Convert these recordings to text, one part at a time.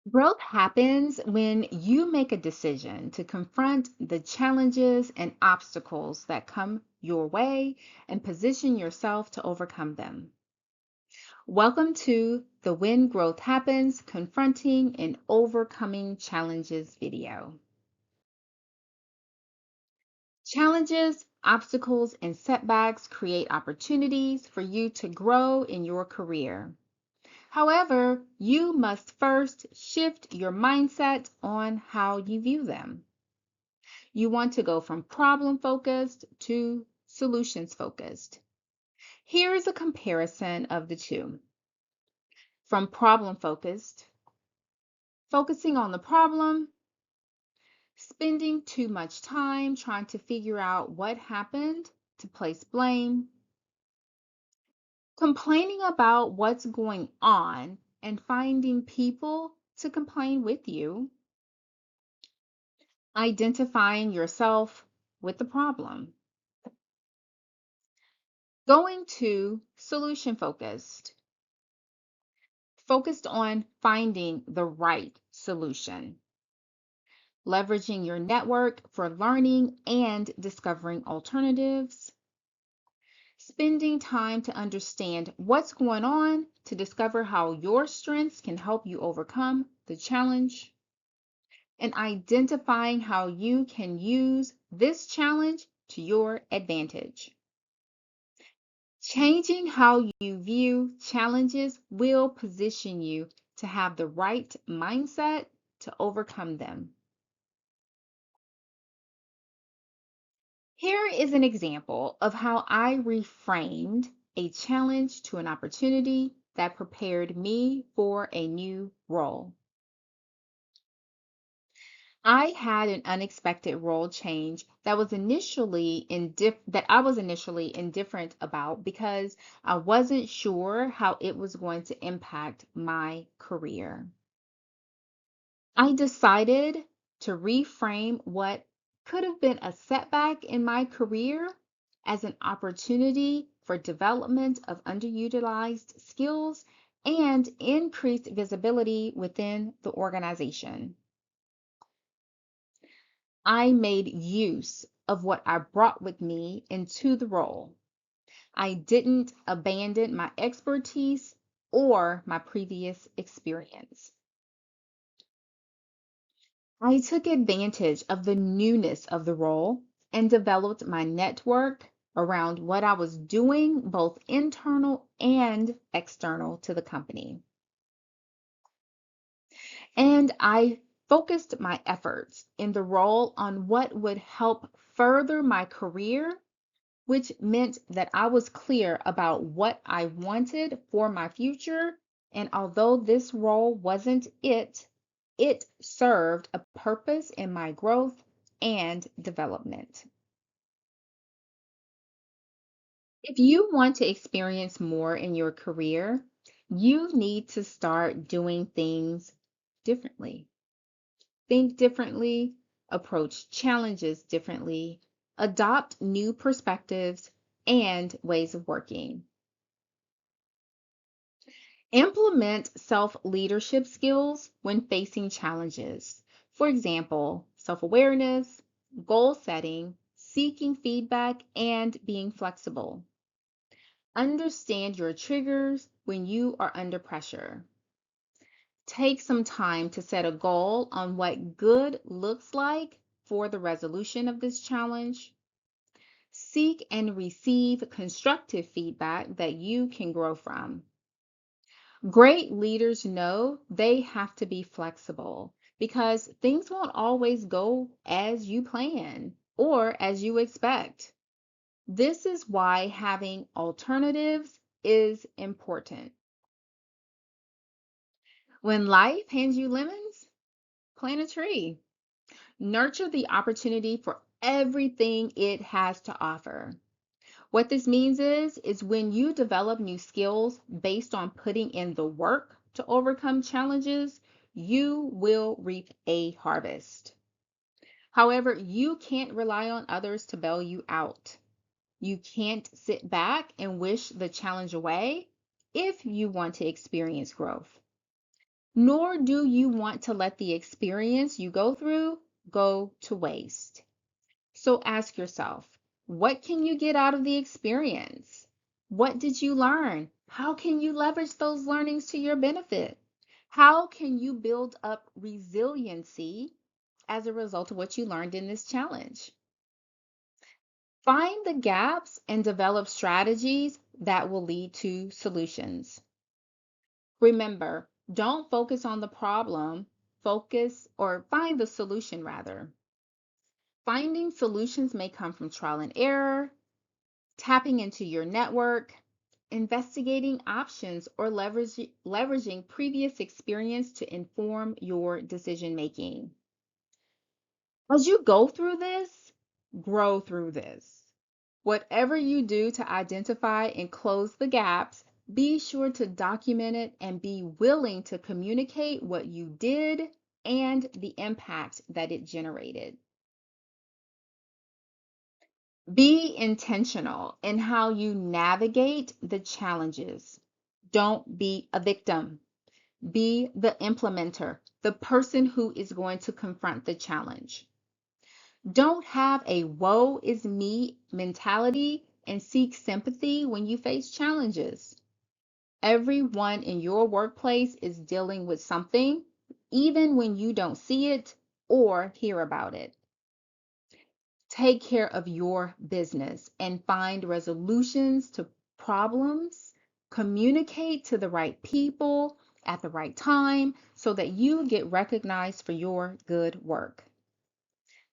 Growth happens when you make a decision to confront the challenges and obstacles that come your way and position yourself to overcome them. Welcome to the When Growth Happens Confronting and Overcoming Challenges video. Challenges, obstacles, and setbacks create opportunities for you to grow in your career. However, you must first shift your mindset on how you view them. You want to go from problem focused to solutions focused. Here is a comparison of the two. From problem focused, focusing on the problem, spending too much time trying to figure out what happened to place blame, complaining about what's going on and finding people to complain with you, identifying yourself with the problem. Going to solution focused on finding the right solution, leveraging your network for learning and discovering alternatives, spending time to understand what's going on to discover how your strengths can help you overcome the challenge, and identifying how you can use this challenge to your advantage. Changing how you view challenges will position you to have the right mindset to overcome them. Here is an example of how I reframed a challenge to an opportunity that prepared me for a new role. I had an unexpected role change that I was initially indifferent about because I wasn't sure how it was going to impact my career. I decided to reframe what could have been a setback in my career as an opportunity for development of underutilized skills and increased visibility within the organization. I made use of what I brought with me into the role. I didn't abandon my expertise or my previous experience. I took advantage of the newness of the role and developed my network around what I was doing, both internal and external to the company. And I focused my efforts in the role on what would help further my career, which meant that I was clear about what I wanted for my future. And although this role wasn't it served a purpose in my growth and development. If you want to experience more in your career, you need to start doing things differently. Think differently, approach challenges differently, adopt new perspectives and ways of working. Implement self-leadership skills when facing challenges. For example, self-awareness, goal setting, seeking feedback, and being flexible. Understand your triggers when you are under pressure. Take some time to set a goal on what good looks like for the resolution of this challenge. Seek and receive constructive feedback that you can grow from. Great leaders know they have to be flexible because things won't always go as you plan or as you expect. This is why having alternatives is important. When life hands you lemons, plant a tree. Nurture the opportunity for everything it has to offer. What this means is when you develop new skills based on putting in the work to overcome challenges, you will reap a harvest. However, you can't rely on others to bail you out. You can't sit back and wish the challenge away if you want to experience growth. nor do you want to let the experience you go through go to waste. So ask yourself, what can you get out of the experience? What did you learn? How can you leverage those learnings to your benefit? How can you build up resiliency as a result of what you learned in this challenge? Find the gaps and develop strategies that will lead to solutions. Remember, don't focus on the problem, focus or find the solution rather. Finding solutions may come from trial and error, tapping into your network, investigating options, or leveraging previous experience to inform your decision making. As you go through this, grow through this. Whatever you do to identify and close the gaps, be sure to document it and be willing to communicate what you did and the impact that it generated. Be intentional in how you navigate the challenges. Don't be a victim. Be the implementer, the person who is going to confront the challenge. Don't have a woe is me mentality and seek sympathy when you face challenges. Everyone in your workplace is dealing with something, even when you don't see it or hear about it. Take care of your business and find resolutions to problems. Communicate to the right people at the right time so that you get recognized for your good work.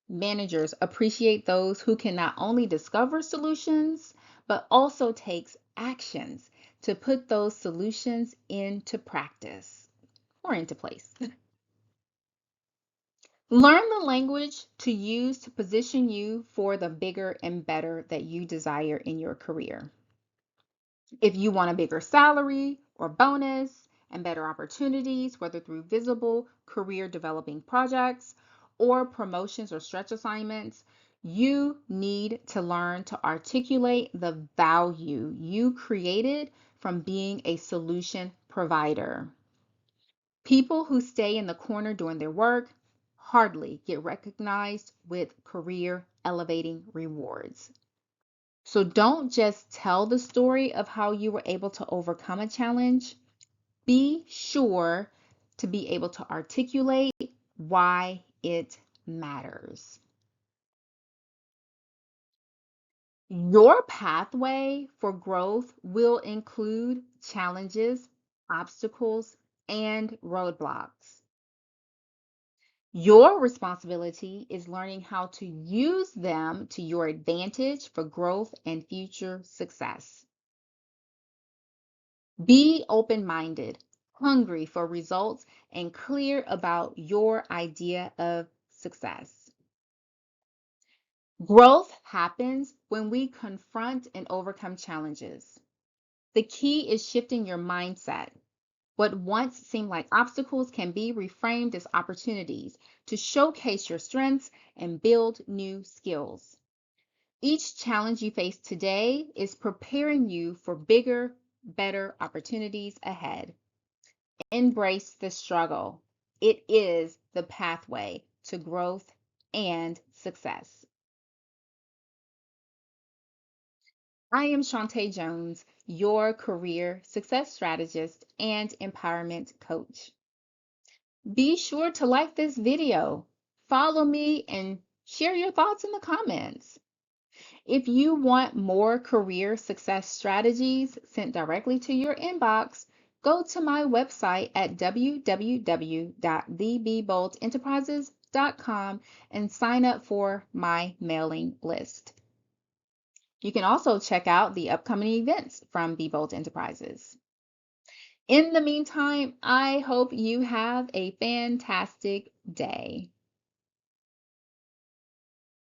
Managers appreciate those who can not only discover solutions, but also takes actions to put those solutions into practice or into place. Learn the language to use to position you for the bigger and better that you desire in your career. If you want a bigger salary or bonus and better opportunities, whether through visible career developing projects or promotions or stretch assignments, you need to learn to articulate the value you created from being a solution provider. People who stay in the corner doing their work hardly get recognized with career elevating rewards. So don't just tell the story of how you were able to overcome a challenge. Be sure to be able to articulate why it matters. Your pathway for growth will include challenges, obstacles, and roadblocks. Your responsibility is learning how to use them to your advantage for growth and future success. Be open-minded, hungry for results, and clear about your idea of success. Growth happens when we confront and overcome challenges. The key is shifting your mindset. What once seemed like obstacles can be reframed as opportunities to showcase your strengths and build new skills. Each challenge you face today is preparing you for bigger, better opportunities ahead. Embrace the struggle. It is the pathway to growth and success. I am Shantae Jones, your career success strategist and empowerment coach. Be sure to like this video, follow me, and share your thoughts in the comments. If you want more career success strategies sent directly to your inbox, go to my website at www.thebeboldenterprises.com and sign up for my mailing list. You can also check out the upcoming events from Be Bold Enterprises. In the meantime, I hope you have a fantastic day.